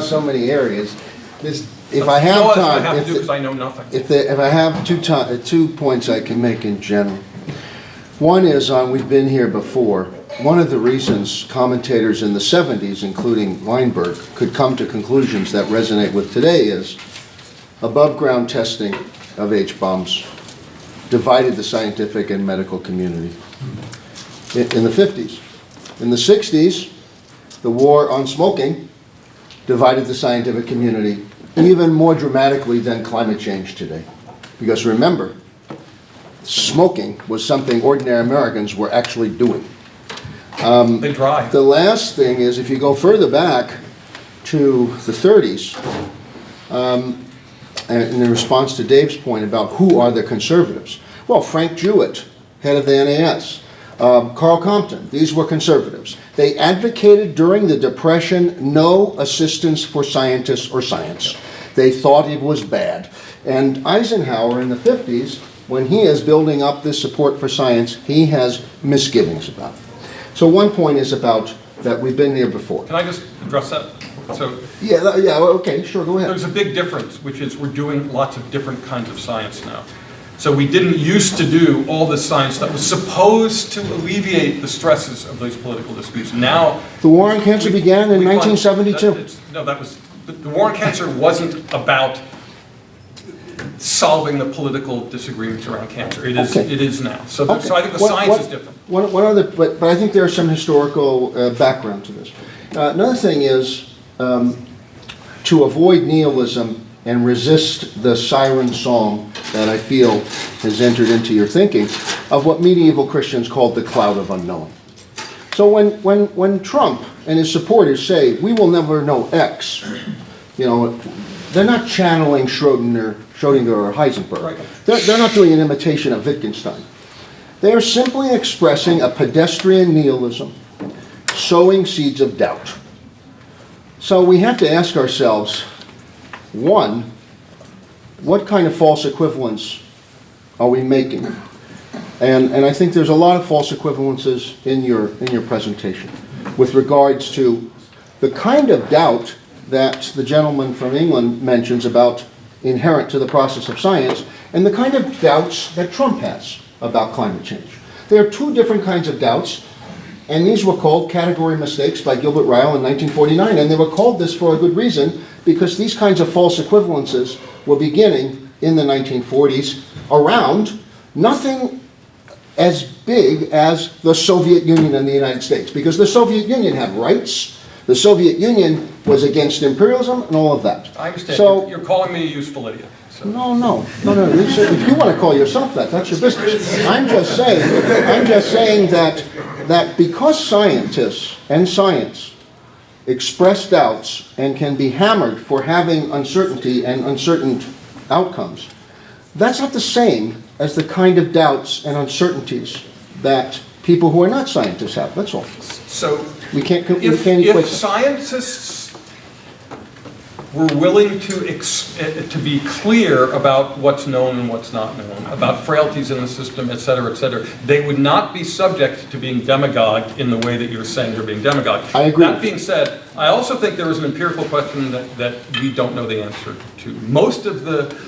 C: so many areas. If I have time,
B: I have to do because I know nothing.
C: if I have 2 points I can make in general. One is we've been here before. One of the reasons commentators in the 70s, including Weinberg, could come to conclusions that resonate with today is above-ground testing of H-bombs divided the scientific and medical community in the 50s. In the 60s, the war on smoking divided the scientific community even more dramatically than climate change today. Because remember, smoking was something ordinary Americans were actually doing.
B: They drive.
C: The last thing is, if you go further back to the 30s, and in response to Dave's point about who are the conservatives, well, Frank Jewett, head of the NAS, Carl Compton, these were conservatives. They advocated during the Depression no assistance for scientists or science. They thought it was bad. And Eisenhower in the 50s, when he is building up this support for science, he has misgivings about it. So one point is about that we've been here before.
B: Can I just address that? So
C: Yeah, okay, sure, go ahead.
B: there's a big difference, which is we're doing lots of different kinds of science now. So we didn't used to do all this science that was supposed to alleviate the stresses of these political disputes. Now...
C: The war on cancer began in 1972.
B: The war on cancer wasn't about solving the political disagreements around cancer. It is now. So I think the science is different.
C: One other, but I think there's some historical background to this. Another thing is to avoid nihilism and resist the siren song that I feel has entered into your thinking of what medieval Christians called the cloud of unknown. So when Trump and his supporters say, we will never know X, you know, they're not channeling Schrodinger or Heisenberg.
B: Right.
C: They're not doing an imitation of Wittgenstein. They are simply expressing a pedestrian nihilism, sowing seeds of doubt. So we have to ask ourselves, one, what kind of false equivalence are we making? And I think there's a lot of false equivalences in your presentation with regards to the kind of doubt that the gentleman from England mentions about inherent to the process of science, and the kind of doubts that Trump has about climate change. There are two different kinds of doubts, and these were called category mistakes by Gilbert Ryle in 1949, and they were called this for a good reason, because these kinds of false equivalences were beginning in the 1940s around nothing as big as the Soviet Union and the United States, because the Soviet Union had rights, the Soviet Union was against imperialism and all of that.
B: I understand.
C: So,
B: You're calling me a useful idiot. So.
C: No. If you want to call yourself that, that's your business. I'm just saying that because scientists and science express doubts and can be hammered for having uncertainty and uncertain outcomes, that's not the same as the kind of doubts and uncertainties that people who are not scientists have. That's all.
B: So
C: We can't equate
B: if
C: them.
B: scientists were willing to be clear about what's known and what's not known, about frailties in the system, et cetera, they would not be subject to being demagogued in the way that you're saying they're being demagogued.
C: I agree.
B: That being said, I also think there is an empirical question that we don't know the answer to. Most of the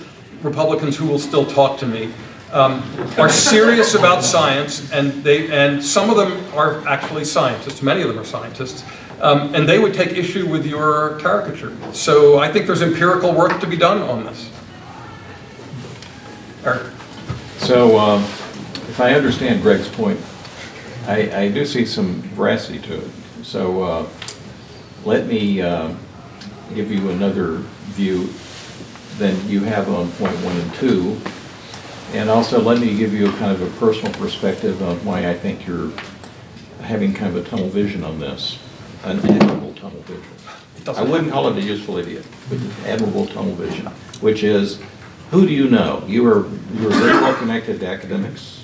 B: Republicans who will still talk to me are serious about science, and some of them are actually scientists, many of them are scientists, and they would take issue with your caricature. So I think there's empirical work to be done on this. Eric.
L: So if I understand Greg's point, I do see some veracity to it. So let me give you another view than you have on point 1 and 2. And also, let me give you a kind of a personal perspective on why I think you're having kind of a tunnel vision on this, an admirable tunnel vision. I wouldn't call it a useful idiot, but an admirable tunnel vision, which is, who do you know? You are very well connected to academics.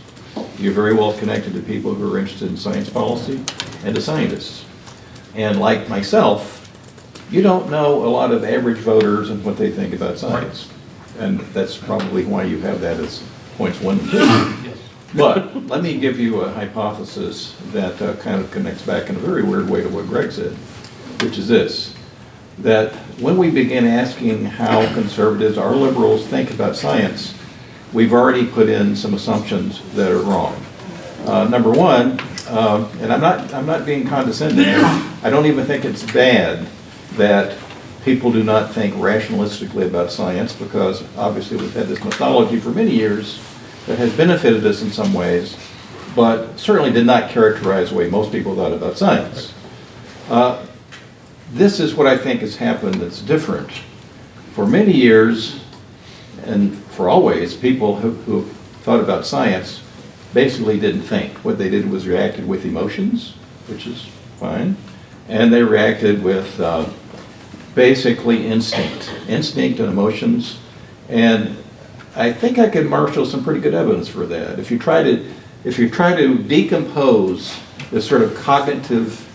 L: You're very well connected to people who are interested in science policy and to scientists. And like myself, you don't know a lot of average voters and what they think about science. And that's probably why you have that as points 1 and 2. But let me give you a hypothesis that kind of connects back in a very weird way to what Greg said, which is this, that when we begin asking how conservatives or liberals think about science, we've already put in some assumptions that are wrong. Number one, and I'm not being condescending here, I don't even think it's bad that people do not think rationalistically about science, because obviously we've had this mythology for many years that has benefited us in some ways, but certainly did not characterize the way most people thought about science. This is what I think has happened that's different. For many years, and for always, people who thought about science basically didn't think. What they did was reacted with emotions, which is fine, and they reacted with basically instinct and emotions. And I think I could marshal some pretty good evidence for that. If you try to decompose this sort of cognitive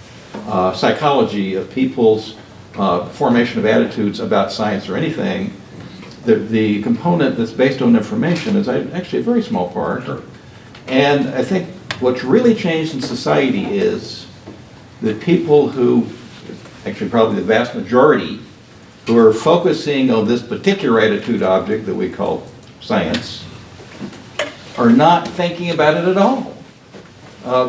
L: psychology of people's formation of attitudes about science or anything, the component that's based on information is actually a very small part. And I think what's really changed in society is that people who, actually probably the vast majority, who are focusing on this particular attitude object that we call science, are not thinking about it at all.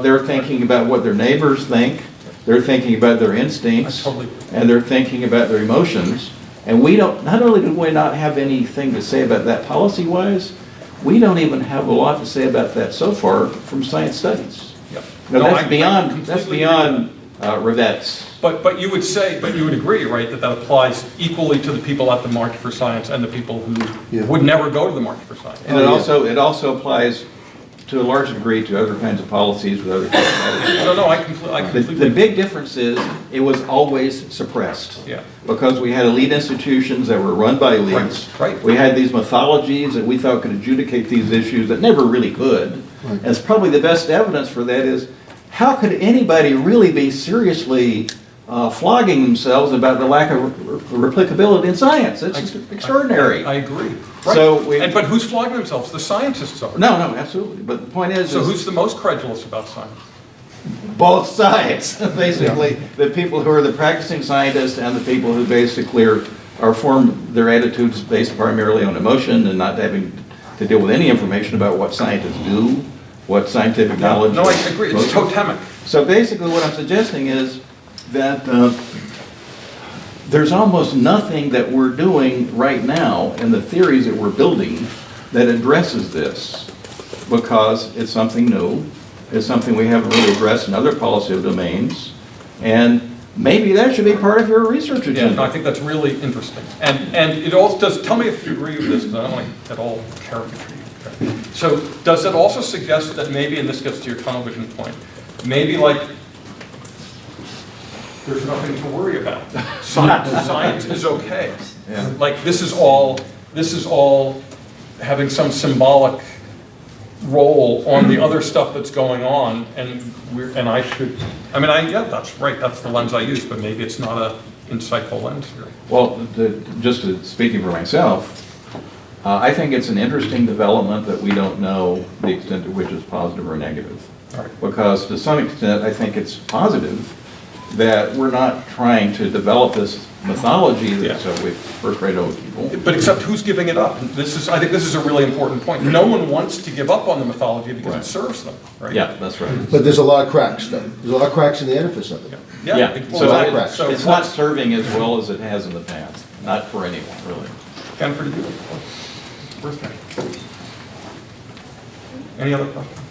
L: They're thinking about what their neighbors think, they're thinking about their instincts, and they're thinking about their emotions. And we don't, not only do we not have anything to say about that policy-wise, we don't even have a lot to say about that so far from science studies.
B: Yep.
L: Now,
B: No,
L: that's beyond Rivette's.
B: But you would agree, right, that applies equally to the people at the March for Science and the people who would never go to the March for Science.
L: And it also applies to a large degree to other kinds of policies with other kinds of attitudes.
B: No, I completely.
L: The big difference is it was always suppressed.
B: Yeah.
L: Because we had elite institutions that were run by elites.
B: Right.
L: We had these mythologies that we thought could adjudicate these issues that never really could.
C: Right.
L: And it's probably the best evidence for that is, how could anybody really be seriously flogging themselves about the lack of replicability in science? It's just extraordinary.
B: I agree. Right.
L: So
B: but who's flogging themselves? The scientists are.
L: No, absolutely. But the point is,
B: So who's the most credulous about science?
L: both sides, basically. The people who are the practicing scientists and the people who basically are form their attitudes based primarily on emotion and not having to deal with any information about what scientists do, what scientific knowledge.
B: No, I agree. It's totemic.
L: So basically what I'm suggesting is that there's almost nothing that we're doing right now in the theories that we're building that addresses this, because it's something new. It's something we haven't really addressed in other policy domains, and maybe that should be part of your research agenda.
B: Yeah, no, I think that's really interesting. And it also does, tell me if you agree with this, because I don't want to at all caricature you. Okay. So does it also suggest that maybe, and this gets to your tunnel vision point, maybe like there's nothing to worry about. Science is okay.
L: Yeah.
B: Like this is all having some symbolic role on the other stuff that's going on, and that's right, that's the lens I use, but maybe it's not a insightful lens here.
L: Well, speaking for myself, I think it's an interesting development that we don't know the extent to which it's positive or negative.
B: All right.
L: Because to some extent, I think it's positive that we're not trying to develop this mythology that's with first-rate old people.
B: But except who's giving it up? I think this is a really important point. No one wants to give up on the mythology because it serves them, right?
L: Yeah, that's right.
C: But there's a lot of cracks, though. There's a lot of cracks in the edifice of it.
L: So it's not serving as well as it has in the past. Not for anyone, really.
B: And for you. Where's Ken? Any other questions?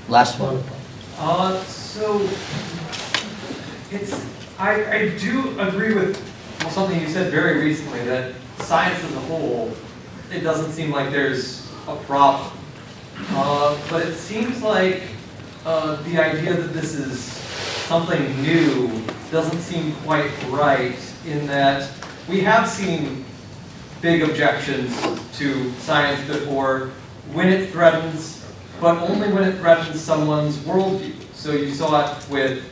A: Last one.
M: So I do agree with something you said very recently, that science as a whole it doesn't seem like there's a problem. But it seems like the idea that this is something new doesn't seem quite right, in that we have seen big objections to science before when it threatens, but only when it threatens someone's worldview. So you saw it with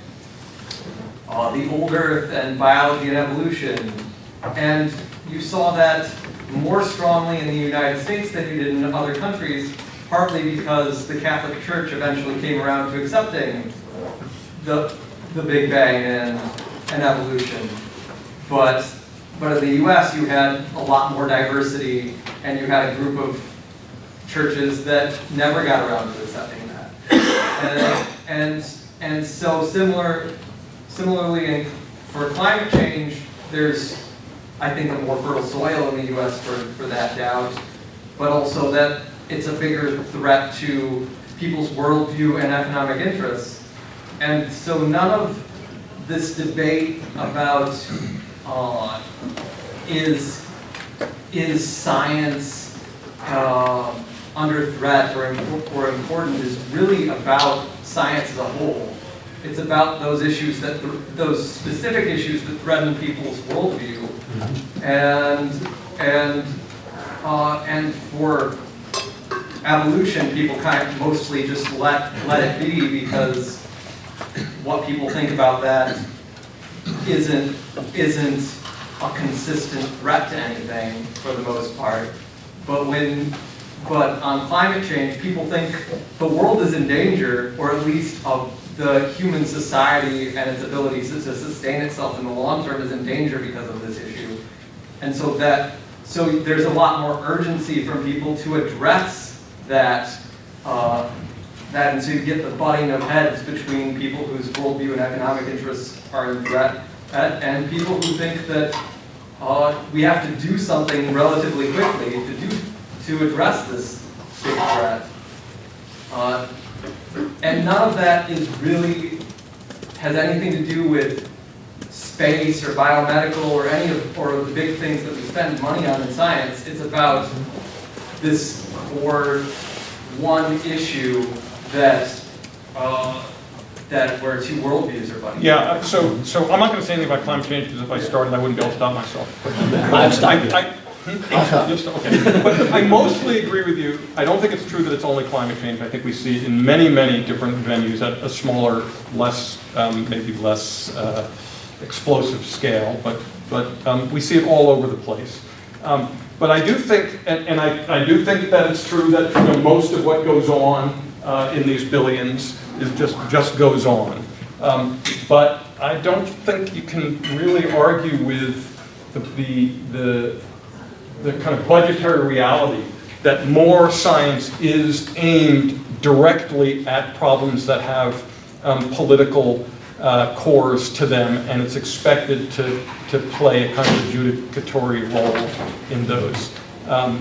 M: the old Earth and biology and evolution, and you saw that more strongly in the United States than you did in other countries, partly because the Catholic Church eventually came around to accepting the Big Bang and evolution. But in the US, you had a lot more diversity, and you had a group of churches that never got around to accepting that. And so similarly, for climate change, there's, I think, a more fertile soil in the US for that doubt, but also that it's a bigger threat to people's worldview and economic interests. And so none of this debate about is science under threat or important is really about science as a whole. It's about those issues those specific issues that threaten people's worldview, and for evolution, people kind of mostly just let it be, because what people think about that isn't a consistent threat to anything for the most part. But on climate change, people think the world is in danger, or at least of the human society and its ability to sustain itself in the long term is in danger because of this issue. And so there's a lot more urgency from people to address that, and to get the butting of heads between people whose worldview and economic interests are in threat, and people who think that we have to do something relatively quickly to address this big threat. And none of that has anything to do with space or biomedical or any of the big things that we spend money on in science. It's about this core one issue that where two worldviews are butting.
B: Yeah, so I'm not going to say anything about climate change, because if I started, I wouldn't be able to stop myself. Okay. But I mostly agree with you. I don't think it's true that it's only climate change. I think we see it in many, many different venues at a smaller, maybe less explosive scale, but we see it all over the place. But I do think, and I do think that it's true that most of what goes on in these billions is just goes on. But I don't think you can really argue with the kind of budgetary reality that more science is aimed directly at problems that have political cores to them, and it's expected to play a kind of adjudicatory role in those.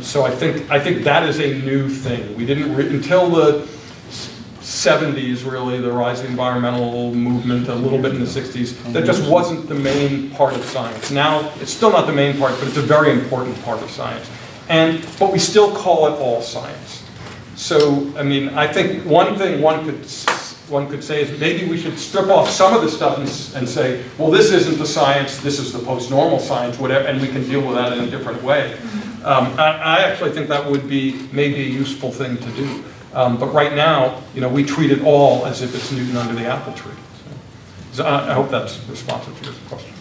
B: So I think that is a new thing. We didn't until the 70s, really, the rise of the environmental movement, a little bit in the 60s, that just wasn't the main part of science. Now, it's still not the main part, but it's a very important part of science. But we still call it all science. So, I mean, I think one thing one could say is maybe we should strip off some of the stuff and say, well, this isn't the science, this is the post-normal science, whatever, and we can deal with that in a different way. I actually think that would be maybe a useful thing to do. But right now, we treat it all as if it's Newton under the apple tree. So I hope that's responsive to your question.